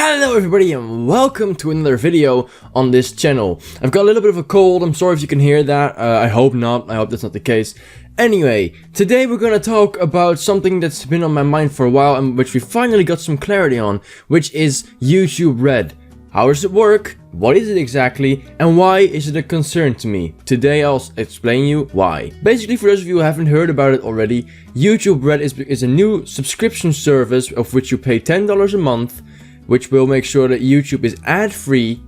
Hello everybody and welcome to another video on this channel. I've got a little bit of a cold, I'm sorry if you can hear that, I hope not, I hope that's not the case. Anyway, today we're gonna talk about something that's been on my mind for a while and which we finally got some clarity on, which is YouTube Red. How does it work? What is it exactly? And why is it a concern to me? Today I'll explain you why. Basically, for those of you who haven't heard about it already, YouTube Red is a new subscription service of which you pay $10 a month, which will make sure that YouTube is ad-free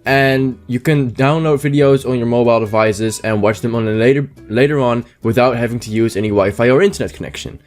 and you can download videos on your mobile devices and watch them on later on without having to use any Wi-Fi or internet connection.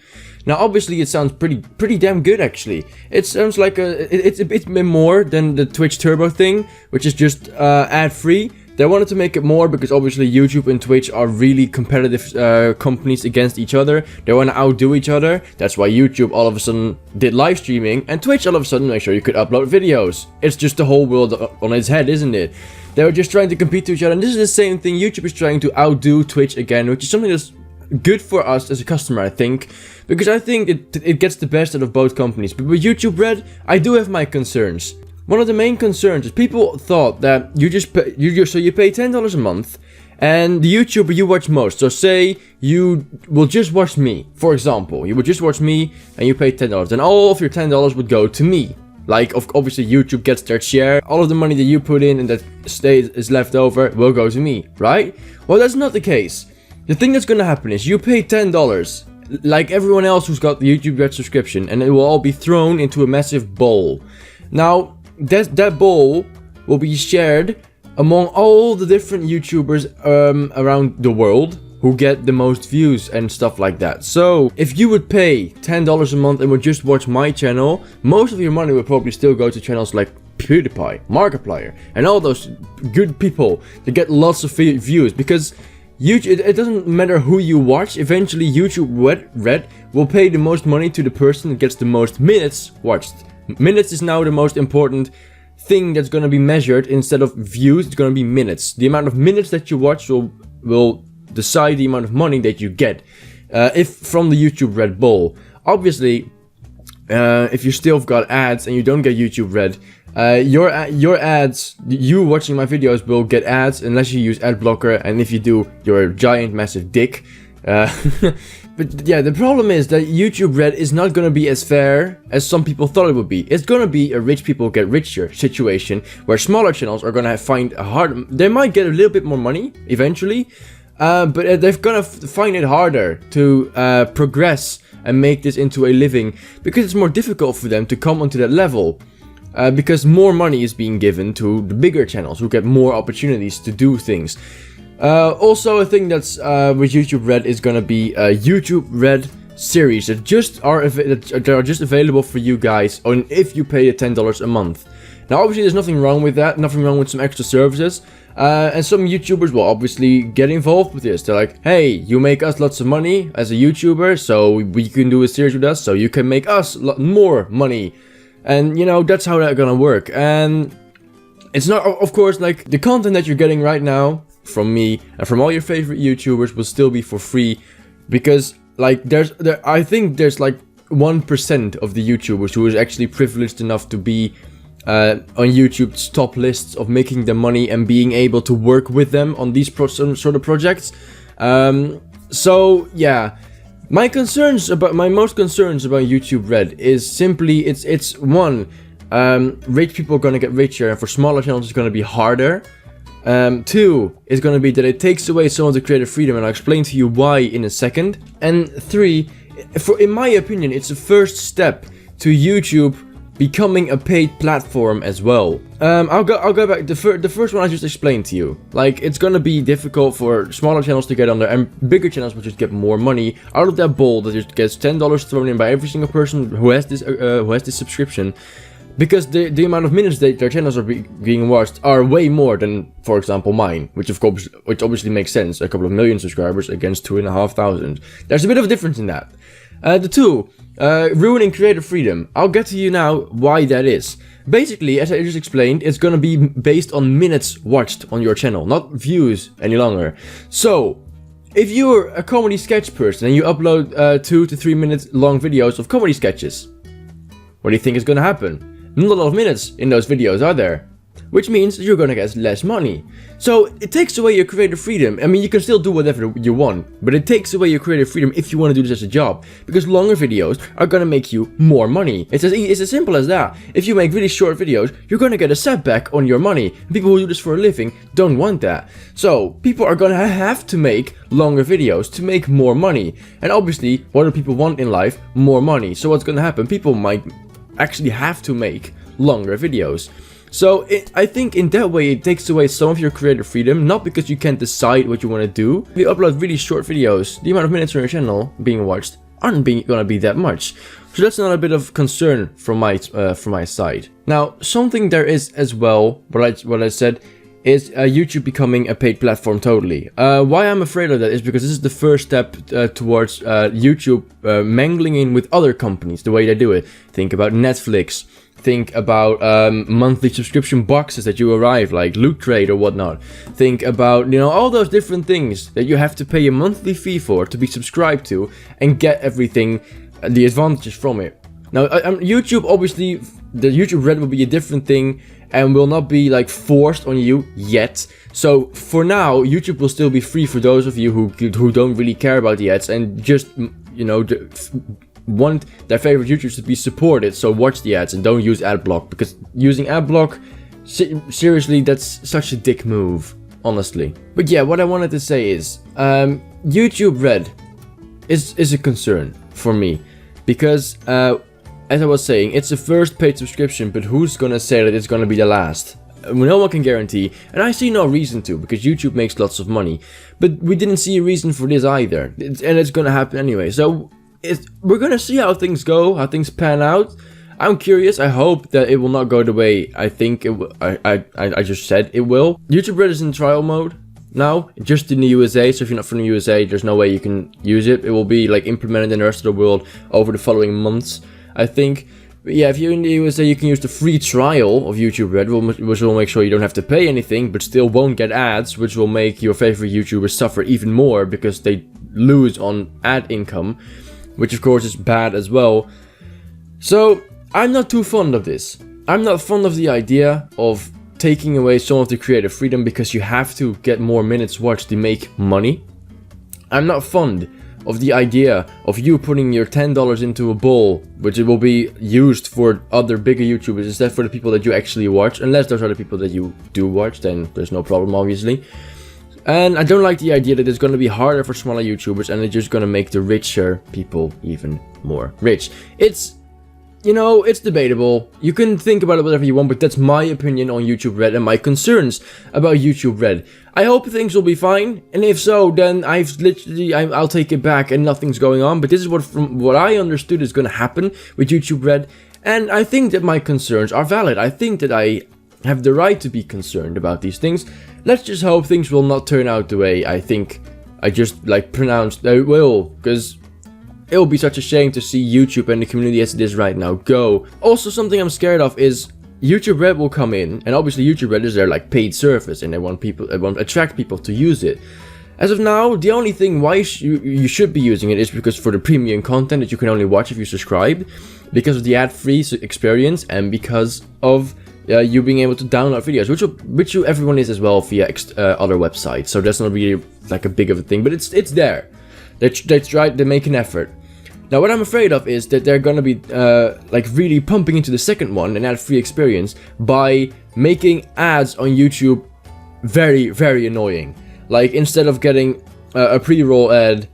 Now, obviously, it sounds pretty damn good, actually. It sounds like it's a bit more than the Twitch Turbo thing, which is just ad-free. They wanted to make it more because obviously YouTube and Twitch are really competitive companies against each other. They want to outdo each other. That's why YouTube all of a sudden did live streaming and Twitch all of a sudden make sure you could upload videos. It's just the whole world on its head, isn't it? They were just trying to compete to each other, and this is the same thing. YouTube is trying to outdo Twitch again, which is something that's good for us as a customer, I think, because I think it gets the best out of both companies. But with YouTube Red, I do have my concerns. One of the main concerns is people thought that you pay $10 a month, and the YouTuber you watch most. So say you will just watch me, for example. You would just watch me, and you pay $10, and all of your $10 would go to me. Like, obviously YouTube gets their share. All of the money that you put in and that is left over will go to me, right? Well, that's not the case. The thing that's gonna happen is you pay $10, like everyone else who's got the YouTube Red subscription, and it will all be thrown into a massive bowl. Now, that bowl will be shared among all the different YouTubers around the world who get the most views and stuff like that. So if you would pay $10 a month and would just watch my channel, most of your money would probably still go to channels like PewDiePie, Markiplier, and all those good people that get lots of views, because YouTube, it doesn't matter who you watch, eventually YouTube Red will pay the most money to the person that gets the most minutes watched. Minutes is now the most important thing that's going to be measured. Instead of views, it's going to be minutes. The amount of minutes that you watch will decide the amount of money that you get if from the YouTube Red bowl. Obviously, if you still have got ads and you don't get YouTube Red, your ads, you watching my videos will get ads unless you use ad blocker, and if you do, you're a giant massive dick. But yeah, the problem is that YouTube Red is not gonna be as fair as some people thought it would be. It's gonna be a rich people get richer situation where smaller channels are gonna find a hard. They might get a little bit more money eventually, but they're gonna find it harder to progress and make this into a living, because it's more difficult for them to come onto that level. Because more money is being given to the bigger channels who get more opportunities to do things. Also, a thing that's with YouTube Red is gonna be a YouTube Red series that are just available for you guys if you pay the $10 a month. Now, obviously, there's nothing wrong with that, nothing wrong with some extra services. And some YouTubers will obviously get involved with this. They're like, hey, you make us lots of money as a YouTuber, so we can do a series with us, so you can make us more money. And, you know, that's how that's gonna work. And it's not, of course, like, the content that you're getting right now from me and from all your favorite YouTubers will still be for free, because, like, I think there's like 1% of the YouTubers who is actually privileged enough to be on YouTube's top lists of making them money and being able to work with them on these sort of projects. So yeah. My most concerns about YouTube Red is simply, it's one, rich people are gonna get richer, and for smaller channels it's gonna be harder. Two, is gonna be that it takes away some of the creative freedom, and I'll explain to you why in a second. And three, in my opinion, it's the first step to YouTube becoming a paid platform as well. I'll go back. The first one I just explained to you. Like, it's gonna be difficult for smaller channels to get on there, and bigger channels will just get more money out of that bowl that just gets $10 thrown in by every single person who has this subscription, because the amount of minutes that their channels are being watched are way more than, for example, mine, which obviously makes sense. A couple of million subscribers against 2,500. There's a bit of a difference in that. The two, ruining creative freedom. I'll get to you now why that is. Basically, as I just explained, it's gonna be based on minutes watched on your channel, not views any longer. So, if you're a comedy sketch person and you upload 2 to 3 minutes long videos of comedy sketches, what do you think is gonna happen? not a lot of minutes in those videos, are there? Which means you're gonna get less money. So it takes away your creative freedom. I mean, you can still do whatever you want, but it takes away your creative freedom if you want to do this as a job, because longer videos are gonna make you more money. It's as simple as that. If you make really short videos, you're gonna get a setback on your money. People who do this for a living don't want that. So people are gonna have to make longer videos to make more money. And obviously, what do people want in life? More money. So what's gonna happen? People might actually have to make longer videos. So I think in that way it takes away some of your creative freedom, not because you can't decide what you want to do. If you upload really short videos, the amount of minutes on your channel being watched aren't gonna be that much. So that's another bit of concern from my side. Now, something there is as well, what I said, is YouTube becoming a paid platform totally. Why I'm afraid of that is because this is the first step towards YouTube mangling in with other companies, the way they do it. Think about Netflix. Think about monthly subscription boxes that you arrive, like Loot Crate or whatnot. Think about, all those different things that you have to pay a monthly fee for to be subscribed to and get everything, the advantages from it. Now, YouTube, obviously, the YouTube Red will be a different thing and will not be like forced on you yet. So for now, YouTube will still be free for those of you who don't really care about the ads and just, want their favorite YouTubers to be supported, so watch the ads and don't use AdBlock, because using AdBlock, seriously, that's such a dick move, honestly. But yeah, what I wanted to say is, YouTube Red is a concern for me, because as I was saying, it's the first paid subscription, but who's gonna say that it's gonna be the last? No one can guarantee, and I see no reason to, because YouTube makes lots of money. But we didn't see a reason for this either, and it's gonna happen anyway. So we're gonna see how things go, how things pan out. I'm curious. I hope that it will not go the way I think it will. I just said it will. YouTube Red is in trial mode now, just in the USA. So if you're not from the USA, there's no way you can use it. It will be like implemented in the rest of the world over the following months, I think. But yeah, if you're in the USA, you can use the free trial of YouTube Red, which will make sure you don't have to pay anything, but still won't get ads, which will make your favorite YouTubers suffer even more because they lose on ad income, which of course is bad as well. So I'm not too fond of this. I'm not fond of the idea of taking away some of the creative freedom because you have to get more minutes watched to make money. I'm not fond of the idea of you putting your $10 into a bowl, which it will be used for other bigger YouTubers instead for the people that you actually watch. Unless those are the people that you do watch, then there's no problem, obviously. And I don't like the idea that it's going to be harder for smaller YouTubers and it's just going to make the richer people even more rich. It's debatable. You can think about it whatever you want, but that's my opinion on YouTube Red and my concerns about YouTube Red. I hope things will be fine, and if so, then I'll take it back and nothing's going on. But this is from what I understood is going to happen with YouTube Red, and I think that my concerns are valid. I think that I have the right to be concerned about these things. Let's just hope things will not turn out the way I think I just pronounced they will, because it will be such a shame to see YouTube and the community as it is right now go. Also, something I'm scared of is YouTube Red will come in, and obviously YouTube Red is their paid service, and they want to attract people to use it. As of now, the only thing why you should be using it is because for the premium content that you can only watch if you subscribe, because of the ad-free experience, and because of you being able to download videos, which everyone is as well via other websites. So that's not really a big of a thing, but it's there. They make an effort. Now, what I'm afraid of is that they're gonna be really pumping into the second one, an ad-free experience, by making ads on YouTube very, very annoying. Instead of getting a pre-roll ad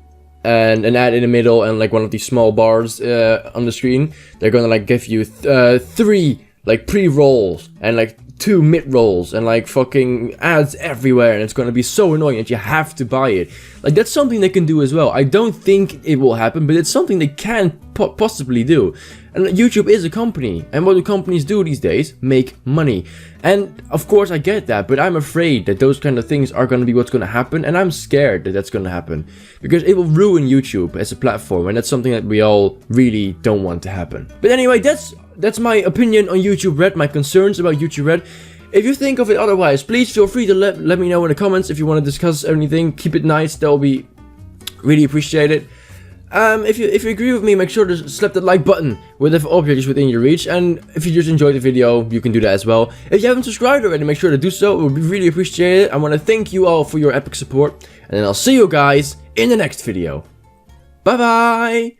and an ad in the middle and one of these small bars on the screen, they're gonna give you 3 pre-rolls and 2 mid-rolls and fucking ads everywhere, and it's gonna be so annoying that you have to buy it. That's something they can do as well. I don't think it will happen, but it's something they can possibly do. And YouTube is a company, and what do companies do these days? Make money. And of course I get that, but I'm afraid that those kind of things are gonna be what's gonna happen, and I'm scared that that's gonna happen. Because it will ruin YouTube as a platform, and that's something that we all really don't want to happen. But anyway, that's my opinion on YouTube Red, my concerns about YouTube Red. If you think of it otherwise, please feel free to let me know in the comments if you want to discuss anything. Keep it nice, that will be really appreciated. If you agree with me, make sure to slap that like button with the object is within your reach. And if you just enjoyed the video, you can do that as well. If you haven't subscribed already, make sure to do so. It would be really appreciated. I want to thank you all for your epic support. And then I'll see you guys in the next video. Bye bye!